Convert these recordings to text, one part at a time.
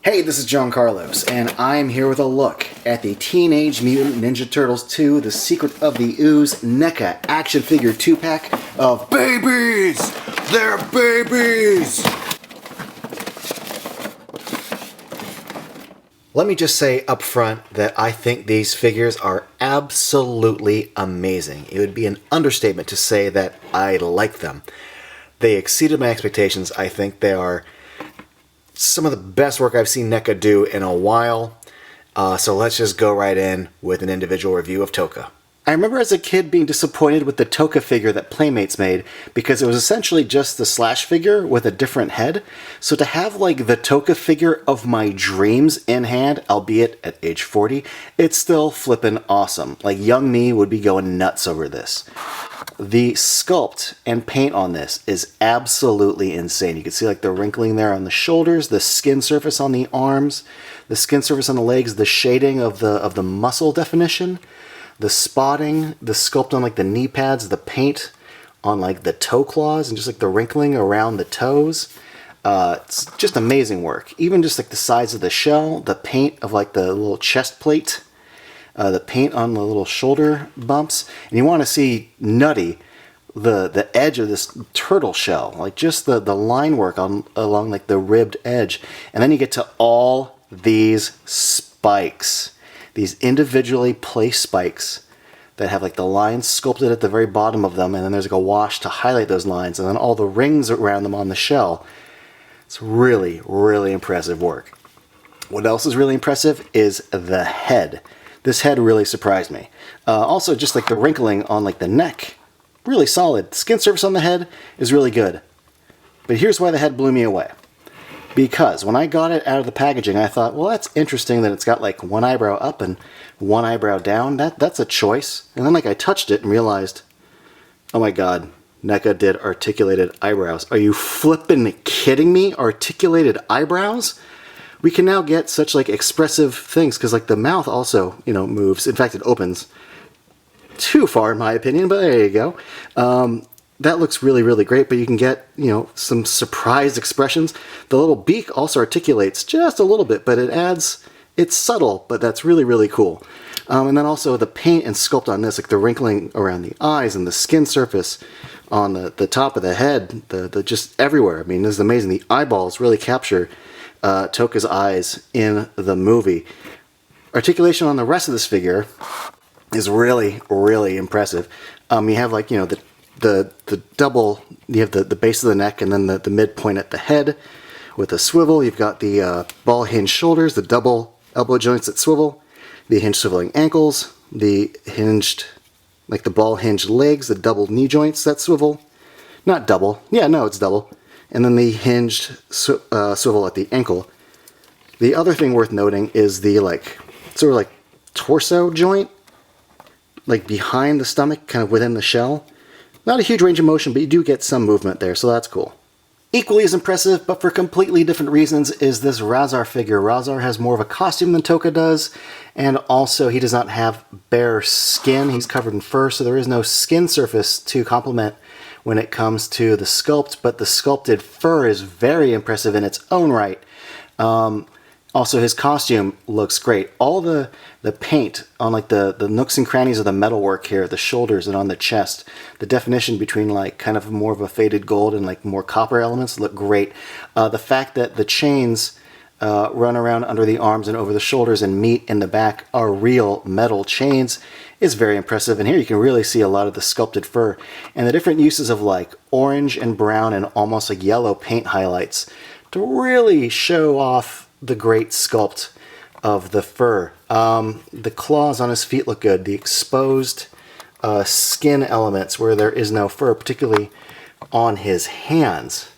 Hey, this is John Carlos, and I am here with a look at the Teenage Mutant Ninja Turtles 2, The Secret of the Ooze NECA action figure 2-pack of babies! They're babies! Let me just say up front that I think these figures are absolutely amazing. It would be an understatement to say that I like them. They exceeded my expectations. I think they are some of the best work I've seen NECA do in a while. So let's just go right in with an individual review of Tokka. I remember as a kid being disappointed with the Tokka figure that Playmates made because it was essentially just the Slash figure with a different head. So to have like the Tokka figure of my dreams in hand, albeit at age 40, it's still flippin' awesome. Like young me would be going nuts over this. The sculpt and paint on this is absolutely insane. You can see like the wrinkling there on the shoulders, the skin surface on the arms, the skin surface on the legs, the shading of the muscle definition, the spotting, the sculpt on like the knee pads, the paint on like the toe claws, and just like the wrinkling around the toes. It's just amazing work. Even just like the size of the shell, the paint of like the little chest plate, the paint on the little shoulder bumps, and you want to see nutty the edge of this turtle shell, like just the line work along like the ribbed edge, and then you get to all these spikes. These individually placed spikes that have like the lines sculpted at the very bottom of them, and then there's like a wash to highlight those lines, and then all the rings around them on the shell. It's really, really impressive work. What else is really impressive is the head. This head really surprised me. Also, just like the wrinkling on like the neck, really solid. Skin surface on the head is really good. But here's why the head blew me away. Because when I got it out of the packaging, I thought, well, that's interesting that it's got like one eyebrow up and one eyebrow down. That's a choice. And then like I touched it and realized, oh my god, NECA did articulated eyebrows. Are you flippin' kidding me? Articulated eyebrows? We can now get such like expressive things because like the mouth also, moves. In fact, it opens too far in my opinion, but there you go. That looks really, really great, but you can get, some surprised expressions. The little beak also articulates just a little bit, but it's subtle, but that's really, really cool. And then also the paint and sculpt on this, like the wrinkling around the eyes and the skin surface on the top of the head, the just everywhere. I mean, this is amazing. The eyeballs really capture Tokka's eyes in the movie. Articulation on the rest of this figure is really, really impressive. You have like, the double, you have the base of the neck and then the midpoint at the head with a swivel. You've got the ball hinge shoulders, the double elbow joints that swivel, the hinged swiveling ankles, the hinged, like the ball hinged legs, the double knee joints that swivel. Not double. Yeah, no, it's double. And then the hinged swivel at the ankle. The other thing worth noting is the like sort of like torso joint, like behind the stomach, kind of within the shell. Not a huge range of motion, but you do get some movement there, so that's cool. Equally as impressive, but for completely different reasons, is this Razar figure. Razar has more of a costume than Tokka does, and also he does not have bare skin. He's covered in fur, so there is no skin surface to complement when it comes to the sculpt, but the sculpted fur is very impressive in its own right. Also, his costume looks great. All the paint on like the nooks and crannies of the metalwork here, the shoulders and on the chest, the definition between like kind of more of a faded gold and like more copper elements look great. The fact that the chains run around under the arms and over the shoulders and meet in the back are real metal chains is very impressive. And here you can really see a lot of the sculpted fur and the different uses of like orange and brown and almost like yellow paint highlights to really show off the great sculpt of the fur. The claws on his feet look good. The exposed skin elements where there is no fur, particularly on his hands,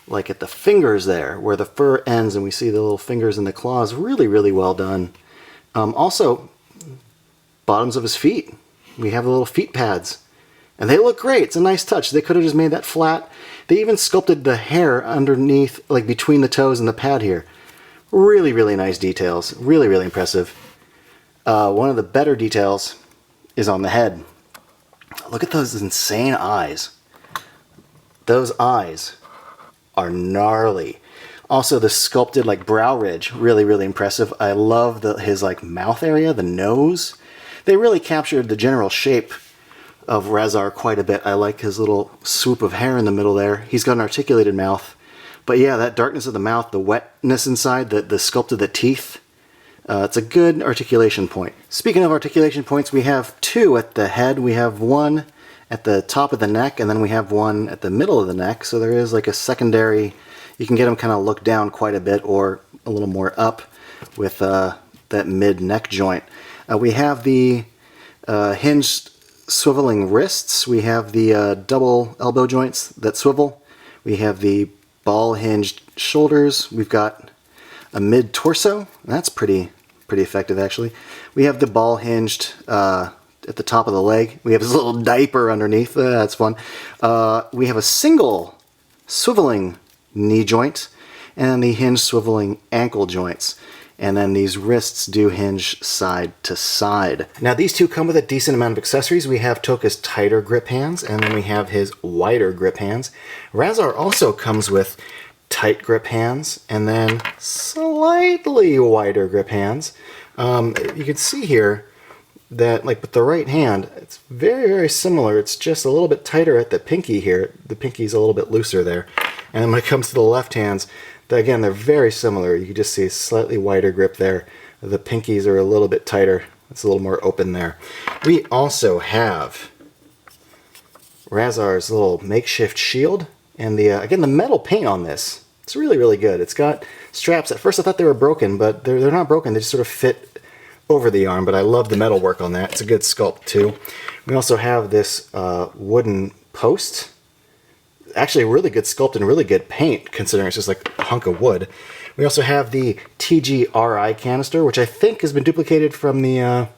like at the fingers there where the fur ends and we see the little fingers and the claws, really, really well done. Also, bottoms of his feet. We have the little feet pads and they look great. It's a nice touch. They could have just made that flat. They even sculpted the hair underneath, like between the toes and the pad here. Really, really nice details. Really, really impressive. One of the better details is on the head. Look at those insane eyes. Those eyes are gnarly. Also, the sculpted like brow ridge, really, really impressive. I love his like mouth area, the nose. They really captured the general shape of Razar quite a bit. I like his little swoop of hair in the middle there. He's got an articulated mouth. But yeah, that darkness of the mouth, the wetness inside, the sculpt of the teeth, it's a good articulation point. Speaking of articulation points, we have two at the head. We have one at the top of the neck, and then we have one at the middle of the neck. So there is like a secondary, you can get them kind of look down quite a bit or a little more up with that mid-neck joint. We have the hinged swiveling wrists. We have the double elbow joints that swivel. We have the ball hinged shoulders. We've got a mid torso. That's pretty effective actually. We have the ball hinged at the top of the leg. We have this little diaper underneath. That's fun. We have a single swiveling knee joint and the hinged swiveling ankle joints. And then these wrists do hinge side to side. Now these two come with a decent amount of accessories. We have Tokka's tighter grip hands, and then we have his wider grip hands. Razar also comes with tight grip hands, and then slightly wider grip hands. You can see here that, like with the right hand, it's very, very similar. It's just a little bit tighter at the pinky here. The pinky's a little bit looser there. And then when it comes to the left hands, again, they're very similar. You can just see a slightly wider grip there. The pinkies are a little bit tighter. It's a little more open there. We also have Razar's little makeshift shield. And again, the metal paint on this, it's really, really good. It's got straps. At first I thought they were broken, but they're not broken. They just sort of fit over the arm, but I love the metal work on that. It's a good sculpt too. We also have this wooden post. Actually a really good sculpt and really good paint, considering it's just like a hunk of wood. We also have the TGRI canister, which I think has been duplicated from the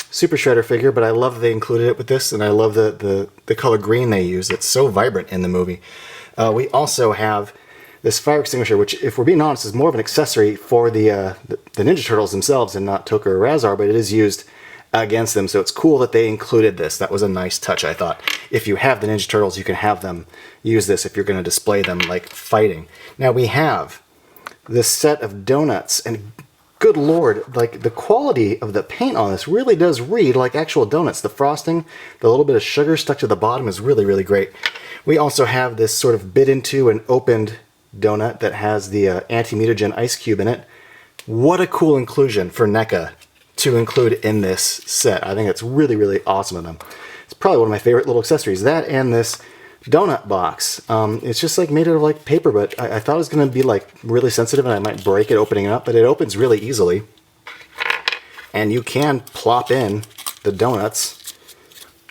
Super Shredder figure, but I love that they included it with this, and I love the color green they use. It's so vibrant in the movie. We also have this fire extinguisher, which, if we're being honest, is more of an accessory for the Ninja Turtles themselves and not Tokka or Razar, but it is used against them, so it's cool that they included this. That was a nice touch, I thought. If you have the Ninja Turtles, you can have them use this if you're going to display them like fighting. Now we have this set of donuts, and good lord, like the quality of the paint on this really does read like actual donuts. The frosting, the little bit of sugar stuck to the bottom is really, really great. We also have this sort of bit into and opened donut that has the anti-mutagen ice cube in it. What a cool inclusion for NECA to include in this set. I think it's really, really awesome of them. It's probably one of my favorite little accessories. That and this donut box. It's just like made out of like paper, but I thought it was going to be like really sensitive and I might break it opening it up, but it opens really easily. And you can plop in the donuts.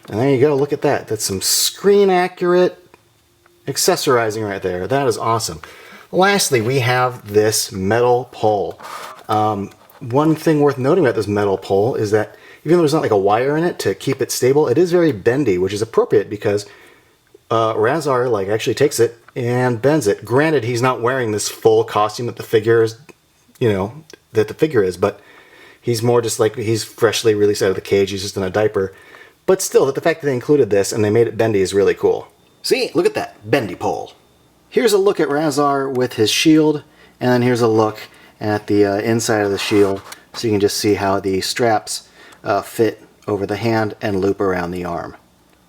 And there you go, look at that. That's some screen accurate accessorizing right there. That is awesome. Lastly, we have this metal pole. One thing worth noting about this metal pole is that even though there's not like a wire in it to keep it stable, it is very bendy, which is appropriate because Razar like actually takes it and bends it. Granted, he's not wearing this full costume that the figure is, that the figure is, but he's more just like he's freshly released out of the cage. He's just in a diaper. But still, that the fact that they included this and they made it bendy is really cool. See, look at that bendy pole. Here's a look at Razar with his shield, and then here's a look at the inside of the shield, so you can just see how the straps fit over the hand and loop around the arm.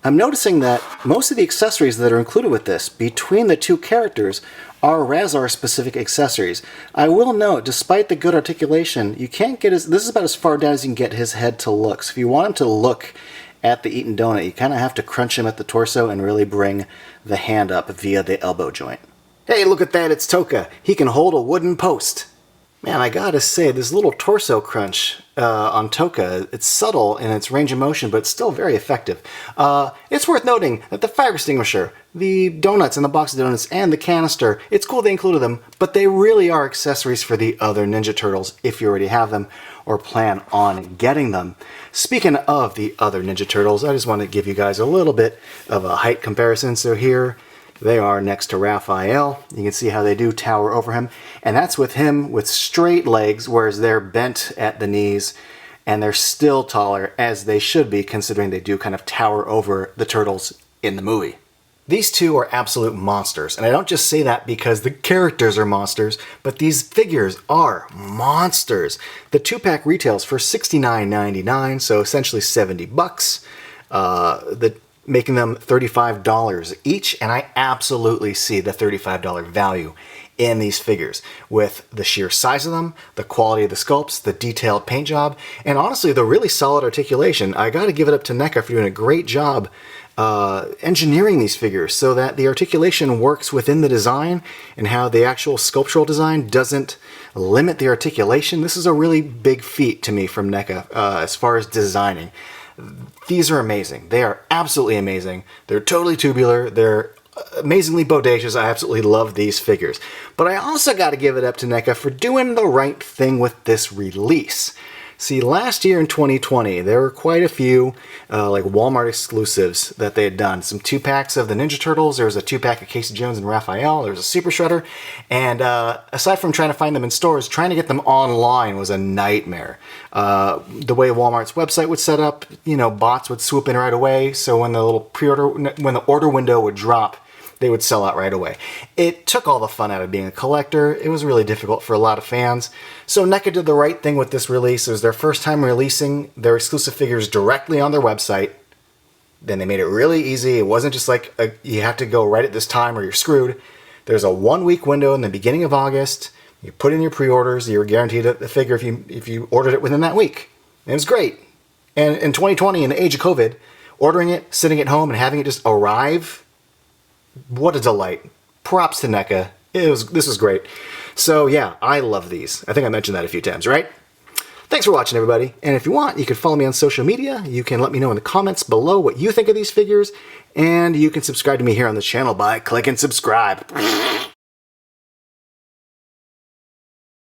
I'm noticing that most of the accessories that are included with this, between the two characters, are Razar-specific accessories. I will note, despite the good articulation, you can't get this is about as far down as you can get his head to look. So if you want him to look at the eaten donut, you kind of have to crunch him at the torso and really bring the hand up via the elbow joint. Hey, look at that, it's Tokka. He can hold a wooden post. Man, I gotta say, this little torso crunch on Tokka, it's subtle in its range of motion, but it's still very effective. It's worth noting that the fire extinguisher, the donuts in the box of donuts, and the canister, it's cool they included them, but they really are accessories for the other Ninja Turtles if you already have them or plan on getting them. Speaking of the other Ninja Turtles, I just want to give you guys a little bit of a height comparison. So here they are next to Raphael. You can see how they do tower over him. And that's with him with straight legs, whereas they're bent at the knees. And they're still taller, as they should be, considering they do kind of tower over the turtles in the movie. These two are absolute monsters, and I don't just say that because the characters are monsters, but these figures are monsters. The 2-pack retails for $69.99, so essentially 70 bucks, making them $35 each, and I absolutely see the $35 value in these figures with the sheer size of them, the quality of the sculpts, the detailed paint job, and honestly the really solid articulation. I gotta give it up to NECA for doing a great job engineering these figures so that the articulation works within the design and how the actual sculptural design doesn't limit the articulation. This is a really big feat to me from NECA as far as designing. These are amazing. They are absolutely amazing. They're totally tubular. They're amazingly bodacious. I absolutely love these figures. But I also got to give it up to NECA for doing the right thing with this release. See, last year in 2020, there were quite a few like Walmart exclusives that they had done. Some 2-packs of the Ninja Turtles. There was a 2-pack of Casey Jones and Raphael. There was a Super Shredder. And aside from trying to find them in stores, trying to get them online was a nightmare. The way Walmart's website was set up, you know, bots would swoop in right away. So when the little when the order window would drop, they would sell out right away. It took all the fun out of being a collector. It was really difficult for a lot of fans. So NECA did the right thing with this release. It was their first time releasing their exclusive figures directly on their website. Then they made it really easy. It wasn't just like you have to go right at this time or you're screwed. There's a 1-week window in the beginning of August. You put in your pre-orders. You're guaranteed a figure if you ordered it within that week. And it was great. And in 2020, in the age of COVID, ordering it, sitting at home, and having it just arrive, what a delight. Props to NECA. This was great. So yeah, I love these. I think I mentioned that a few times, right? Thanks for watching, everybody. And if you want, you can follow me on social media. You can let me know in the comments below what you think of these figures. And you can subscribe to me here on the channel by clicking subscribe.